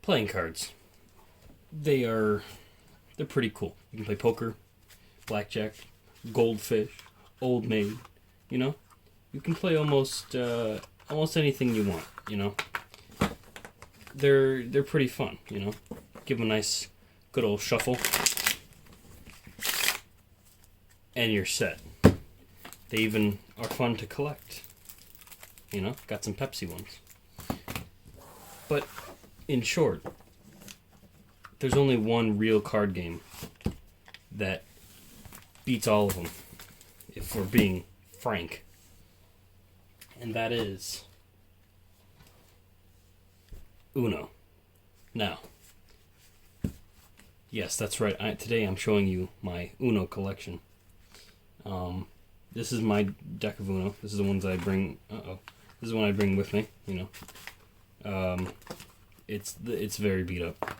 Playing cards. They're pretty cool. You can play poker, blackjack, goldfish, old maid. You know, you can play almost anything you want. You know, they're pretty fun. You know, give them a nice, good old shuffle, and you're set. They even are fun to collect. You know, got some Pepsi ones. But in short, there's only one real card game that beats all of them, if we're being frank. And that is Uno. Now, yes, that's right. Today I'm showing you my Uno collection. This is my deck of Uno. This is the ones I bring. This is one I bring with me. You know, it's very beat up.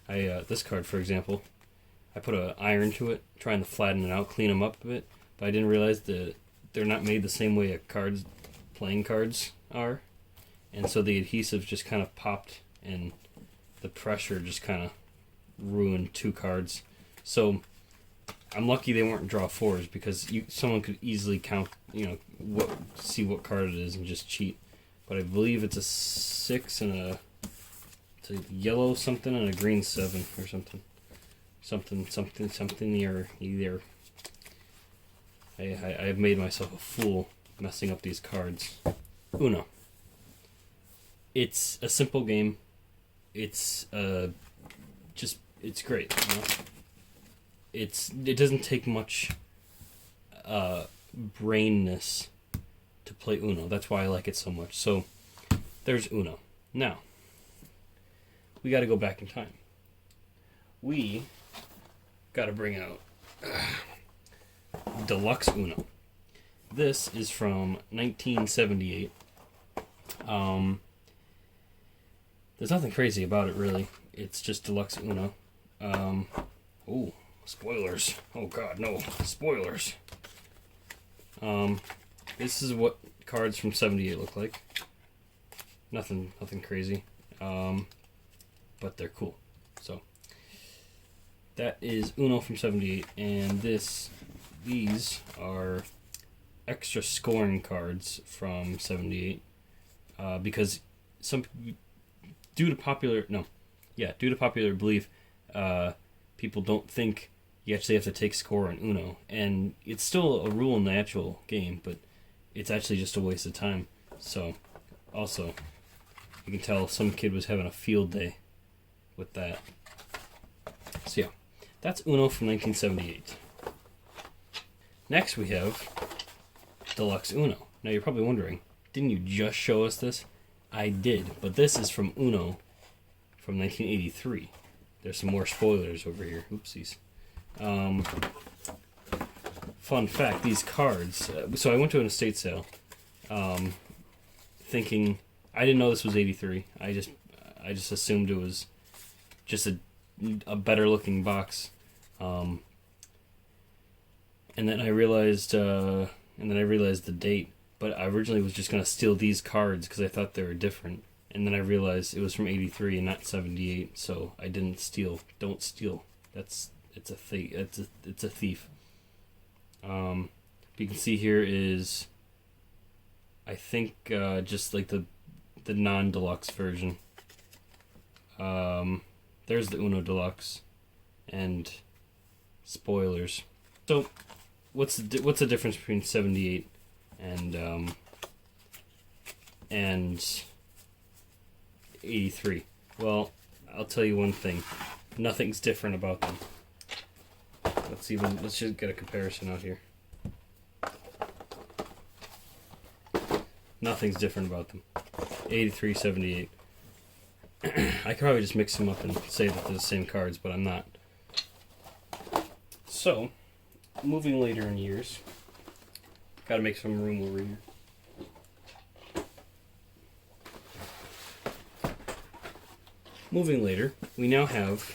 This card, for example, I put an iron to it, trying to flatten it out, clean them up a bit, but I didn't realize that they're not made the same way playing cards are, and so the adhesive just kind of popped, and the pressure just kind of ruined two cards. So I'm lucky they weren't draw fours, because someone could easily count, see what card it is and just cheat. But I believe it's a 6 and it's a yellow something and a green 7 or something. Something either. I have made myself a fool messing up these cards. Uno. It's a simple game. It's it's great. You know? It doesn't take much brainness to play Uno. That's why I like it so much. So there's Uno. Now we got to go back in time. We got to bring out Deluxe Uno. This is from 1978. There's nothing crazy about it, really. It's just Deluxe Uno. Oh, spoilers. Oh god, no. Spoilers. This is what cards from 78 look like. Nothing crazy. But they're cool. So that is Uno from 78, and these are extra scoring cards from 78, because due to popular belief, people don't think you actually have to take score on Uno, and it's still a rule in the actual game, but it's actually just a waste of time. So also, you can tell some kid was having a field day with that. So yeah, that's Uno from 1978. Next we have Deluxe Uno. Now you're probably wondering, didn't you just show us this? I did, but this is from Uno from 1983. There's some more spoilers over here. Oopsies. Fun fact, these cards... so I went to an estate sale thinking... I didn't know this was 83. I just assumed it was just a better looking box. And then I realized the date. But I originally was just gonna steal these cards because I thought they were different. And then I realized it was from 83 and not 78, so I didn't steal. Don't steal. It's a thief. You can see here is, I think, just like the non-deluxe version. There's the Uno Deluxe, and spoilers. So, what's the difference between 78 and 83? Well, I'll tell you one thing. Nothing's different about them. Let's just get a comparison out here. Nothing's different about them. 83, 78. I could probably just mix them up and say that they're the same cards, but I'm not. So, moving later in years, gotta make some room over here. Moving later, we now have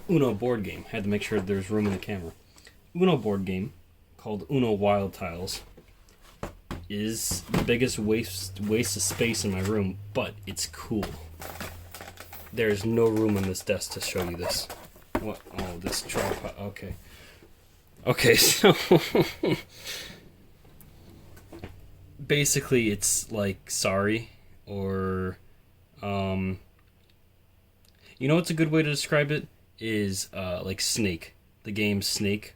Uno board game. Had to make sure there's room in the camera. Uno board game, called Uno Wild Tiles, is the biggest waste of space in my room, but it's cool. there's no room on this desk to show you this. What? Oh, this tripod. Okay. Okay, so basically it's like Sorry, or you know what's a good way to describe it is like Snake, the game Snake,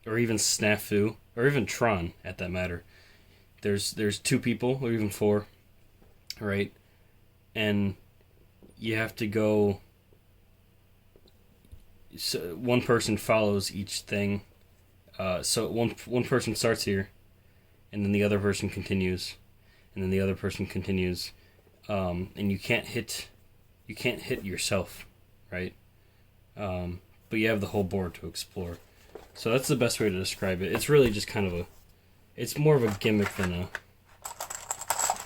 or even Snafu, or even Tron at that matter. There's two people or even four, right? And you have to go. So one person follows each thing. So one person starts here, and then the other person continues, and then the other person continues, and you can't hit yourself, right? But you have the whole board to explore. So that's the best way to describe it. It's really just kind of it's more of a gimmick than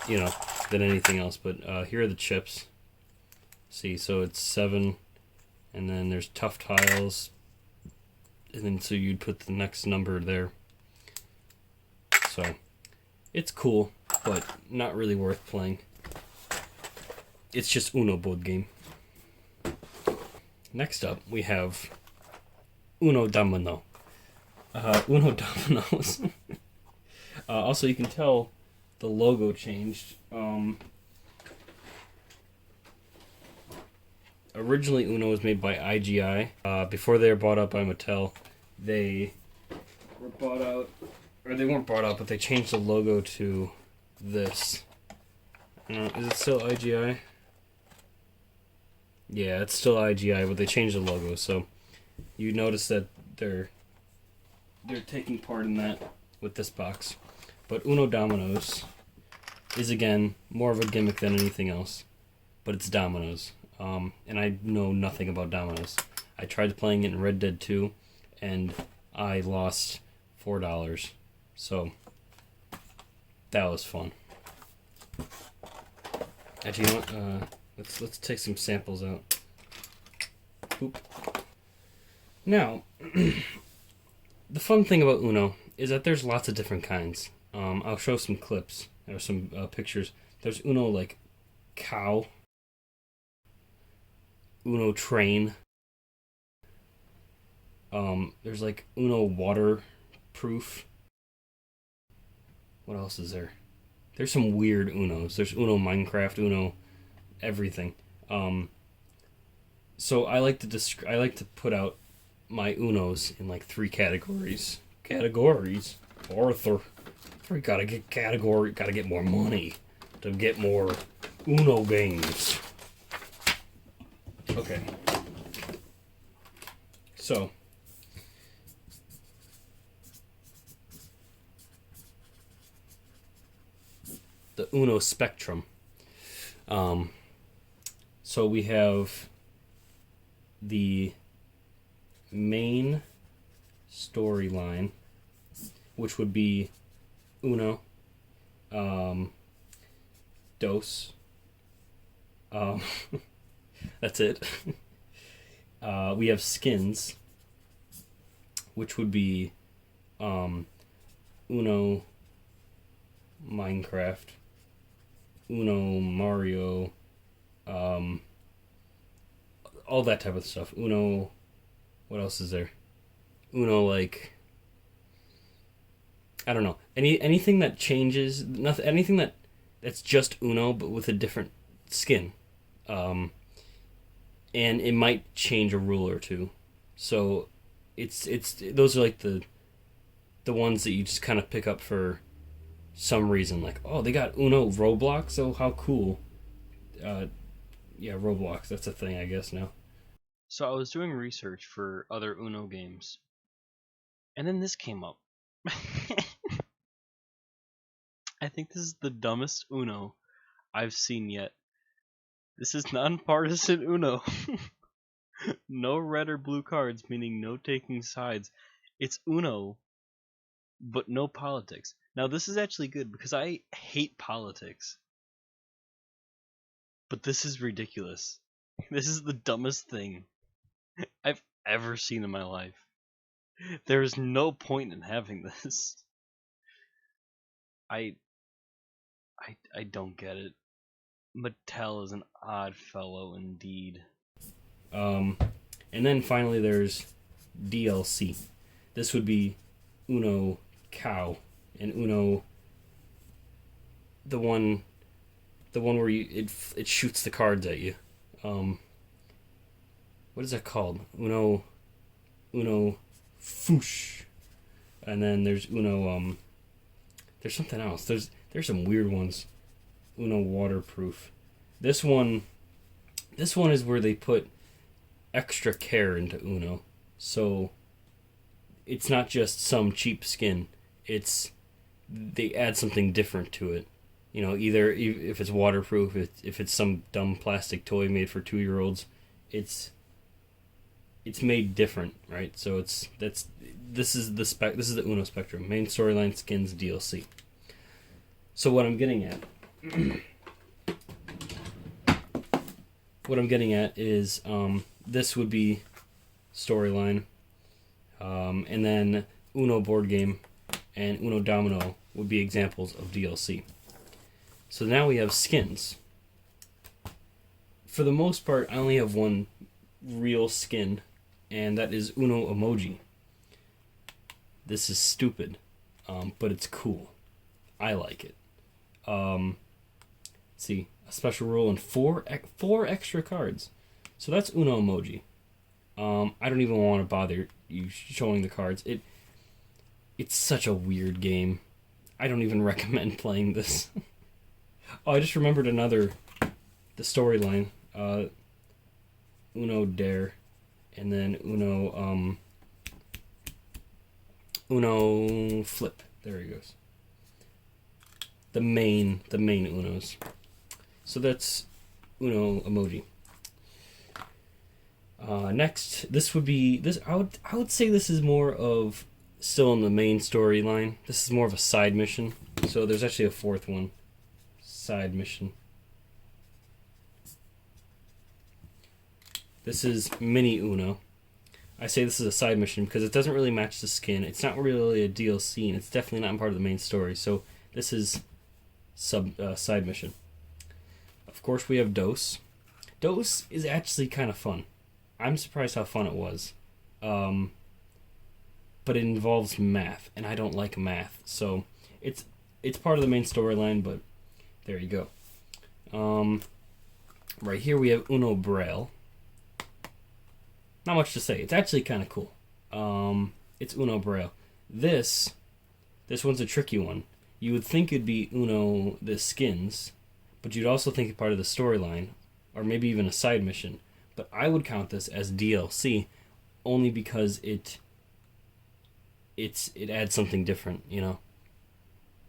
than anything else. But here are the chips. See, so it's 7, and then there's tough tiles, and then so you'd put the next number there. So it's cool, but not really worth playing. It's just Uno board game. Next up, we have Uno Domino. Uno Dominoes. Also, you can tell the logo changed. Originally, Uno was made by IGI. Before they were bought out by Mattel, they were bought out, or they weren't bought out, but they changed the logo to this. Is it still IGI? Yeah, it's still IGI, but they changed the logo, so you notice that they're taking part in that with this box. But Uno Dominoes is, again, more of a gimmick than anything else, but it's dominoes. And I know nothing about dominoes. I tried playing it in Red Dead 2, and I lost $4. So that was fun. Actually, you know what? Let's take some samples out. Oop. Now, the fun thing about Uno is that there's lots of different kinds. I'll show some clips or some pictures. There's Uno like cow, Uno train. There's like Uno waterproof. What else is there? There's some weird Unos. There's Uno Minecraft, Uno everything. So I like to put out my Unos in like 3 categories. Categories? Arthur. We gotta get more money to get more Uno games. Okay. So the Uno spectrum. So we have the main storyline, which would be Uno, Dos. That's it. We have skins, which would be Uno, Minecraft, Uno, Mario, all that type of stuff. Uno, what else is there? Uno, like, I don't know. Anything that changes, nothing. Anything that's just Uno but with a different skin, and it might change a rule or two. So, it's those are like the ones that you just kind of pick up for some reason. Like, oh, they got Uno Roblox. Oh, how cool! Yeah, Roblox. That's a thing, I guess now. So I was doing research for other Uno games, and then this came up. I think this is the dumbest Uno I've seen yet. This is nonpartisan Uno. No red or blue cards, meaning no taking sides. It's Uno, but no politics. Now this is actually good because I hate politics. But this is ridiculous. This is the dumbest thing I've ever seen in my life. There is no point in having this. I don't get it. Mattel is an odd fellow indeed. And then finally there's DLC. This would be Uno Cow and Uno, the one where it shoots the cards at you. What is that called? Uno Foosh. And then there's Uno there's something else. There's some weird ones. Uno Waterproof. This one is where they put extra care into Uno. So it's not just some cheap skin. They add something different to it. You know, either if it's waterproof, if it's some dumb plastic toy made for 2-year-olds, it's made different, right? So this is the Uno spectrum: main storyline, skins, DLC. So what I'm getting at is this would be storyline, and then Uno board game and Uno Domino would be examples of DLC. So now we have skins. For the most part, I only have one real skin, and that is Uno Emoji. This is stupid, but it's cool. I like it. See, a special rule and four extra cards. So that's Uno Emoji. I don't even want to bother you showing the cards. It's such a weird game. I don't even recommend playing this. Oh, I just remembered the storyline. Uno Dare, and then Uno Flip. There he goes. The main Unos. So that's Uno Emoji. Next, this would be this. I would say this is more of still in the main storyline. This is more of a side mission. So there's actually a fourth one. Side mission. This is Mini Uno. I say this is a side mission because it doesn't really match the skin. It's not really a DLC, and it's definitely not part of the main story. So this is side mission. Of course, we have Dose. Dose is actually kind of fun. I'm surprised how fun it was. But it involves math, and I don't like math. So it's part of the main storyline, but there you go. Right here we have Uno Braille. Not much to say. It's actually kind of cool. It's Uno Braille. This one's a tricky one. You would think it'd be Uno the skins, but you'd also think it's part of the storyline, or maybe even a side mission. But I would count this as DLC, only because it adds something different, you know.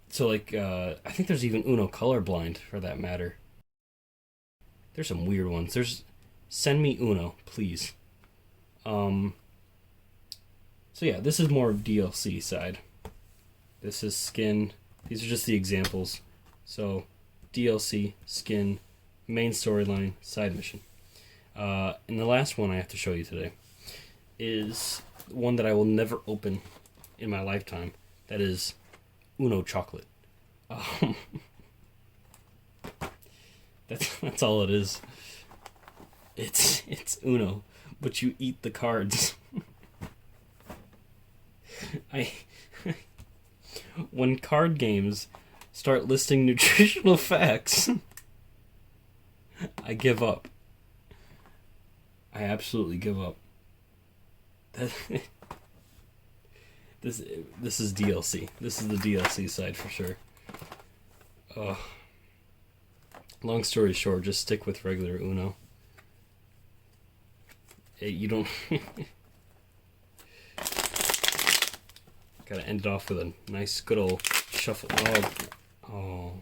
So like, I think there's even Uno Colorblind for that matter. There's some weird ones. There's Send Me Uno, please. So yeah, this is more DLC side. This is skin. These are just the examples. So DLC, skin, main storyline, side mission. And the last one I have to show you today is one that I will never open in my lifetime. That is Uno Chocolate. That's all it is. It's Uno, but you eat the cards. When card games start listing nutritional facts, I give up. I absolutely give up. This is DLC. This is the DLC side for sure. Long story short, just stick with regular Uno. You don't. Gotta end it off with a nice, good old shuffle. Oh.